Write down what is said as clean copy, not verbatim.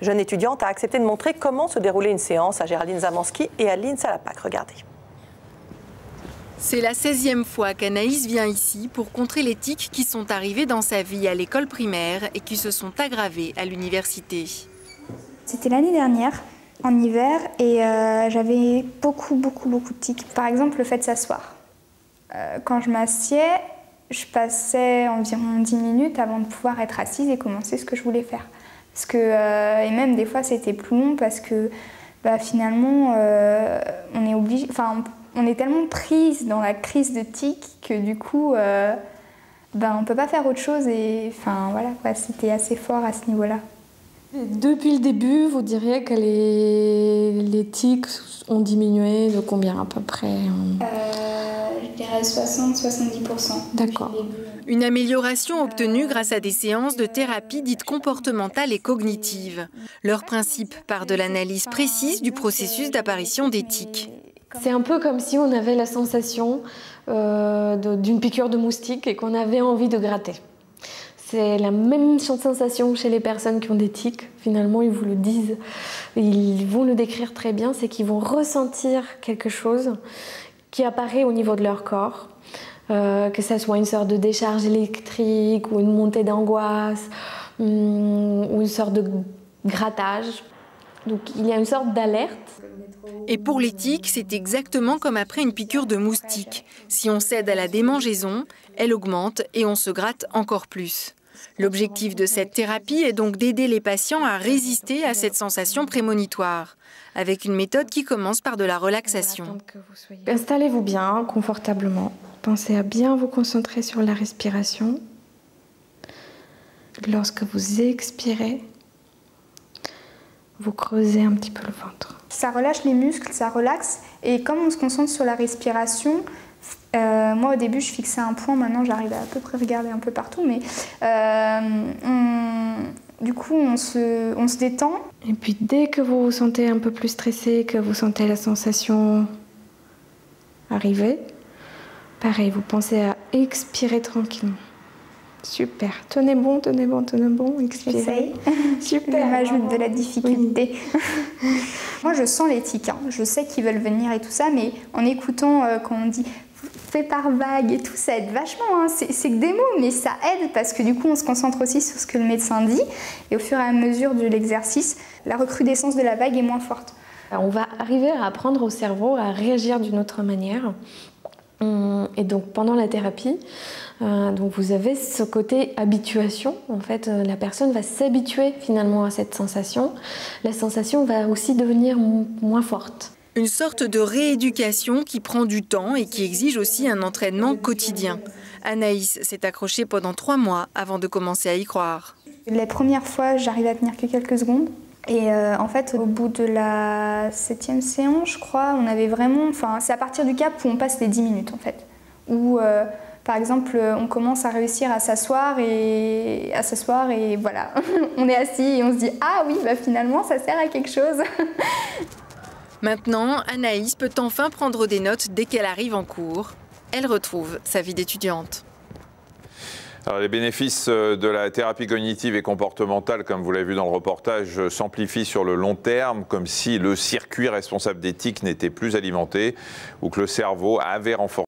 jeune étudiante, a accepté de montrer comment se déroulait une séance à Géraldine Zamanski et à l'INSA La PAC. Regardez. C'est la 16e fois qu'Anaïs vient ici pour contrer les tics qui sont arrivés dans sa vie à l'école primaire et qui se sont aggravés à l'université. C'était l'année dernière, en hiver, et j'avais beaucoup de tics. Par exemple, le fait de s'asseoir. Quand je m'assieds, je passais environ 10 minutes avant de pouvoir être assise et commencer ce que je voulais faire. Parce que, et même des fois, c'était plus long parce que finalement, on est obligé... On est tellement prise dans la crise de tics que du coup, on ne peut pas faire autre chose. Et voilà, c'était assez fort à ce niveau-là. Depuis le début, vous diriez que les tics ont diminué de combien à peu près? Je dirais 60-70%. D'accord. Une amélioration obtenue grâce à des séances de thérapie dites comportementale et cognitive. Leur principe part de l'analyse précise du processus d'apparition des tics. C'est un peu comme si on avait la sensation d'une piqûre de moustique et qu'on avait envie de gratter. C'est la même sensation chez les personnes qui ont des tics. Finalement, ils vous le disent, ils vont le décrire très bien, c'est qu'ils vont ressentir quelque chose qui apparaît au niveau de leur corps, que ça soit une sorte de décharge électrique ou une montée d'angoisse ou une sorte de grattage. Donc il y a une sorte d'alerte. Et pour les tics, c'est exactement comme après une piqûre de moustique. Si on cède à la démangeaison, elle augmente et on se gratte encore plus. L'objectif de cette thérapie est donc d'aider les patients à résister à cette sensation prémonitoire, avec une méthode qui commence par de la relaxation. Installez-vous bien, confortablement. Pensez à bien vous concentrer sur la respiration. Lorsque vous expirez, vous creusez un petit peu le ventre. Ça relâche les muscles, ça relaxe. Et comme on se concentre sur la respiration, moi au début je fixais un point, maintenant j'arrive à peu près regarder un peu partout, mais du coup on se détend. Et puis dès que vous vous sentez un peu plus stressé, que vous sentez la sensation arriver, pareil, vous pensez à expirer tranquillement. Super, tenez bon, expirez. J'essaye. Super. Ça m'ajoute de la difficulté. Oui. Moi je sens les tics, je sais qu'ils veulent venir et tout ça, mais en écoutant quand on dit fait par vague et tout, ça aide vachement. C'est que des mots, mais ça aide parce que du coup on se concentre aussi sur ce que le médecin dit et au fur et à mesure de l'exercice, la recrudescence de la vague est moins forte. Alors, on va arriver à apprendre au cerveau à réagir d'une autre manière. Et donc pendant la thérapie, donc vous avez ce côté habituation. En fait, la personne va s'habituer finalement à cette sensation. La sensation va aussi devenir moins forte. Une sorte de rééducation qui prend du temps et qui exige aussi un entraînement quotidien. Anaïs s'est accrochée pendant 3 mois avant de commencer à y croire. Les premières fois, j'arrivais à tenir que quelques secondes. Et en fait, au bout de la 7e séance, je crois, on avait vraiment... c'est à partir du cap où on passe les 10 minutes, en fait. Où, par exemple, on commence à réussir à s'asseoir et voilà. On est assis et on se dit « Ah oui, finalement, ça sert à quelque chose !» Maintenant, Anaïs peut enfin prendre des notes dès qu'elle arrive en cours. Elle retrouve sa vie d'étudiante. Alors, les bénéfices de la thérapie cognitive et comportementale, comme vous l'avez vu dans le reportage, s'amplifient sur le long terme, comme si le circuit responsable des tics n'était plus alimenté ou que le cerveau avait renforcé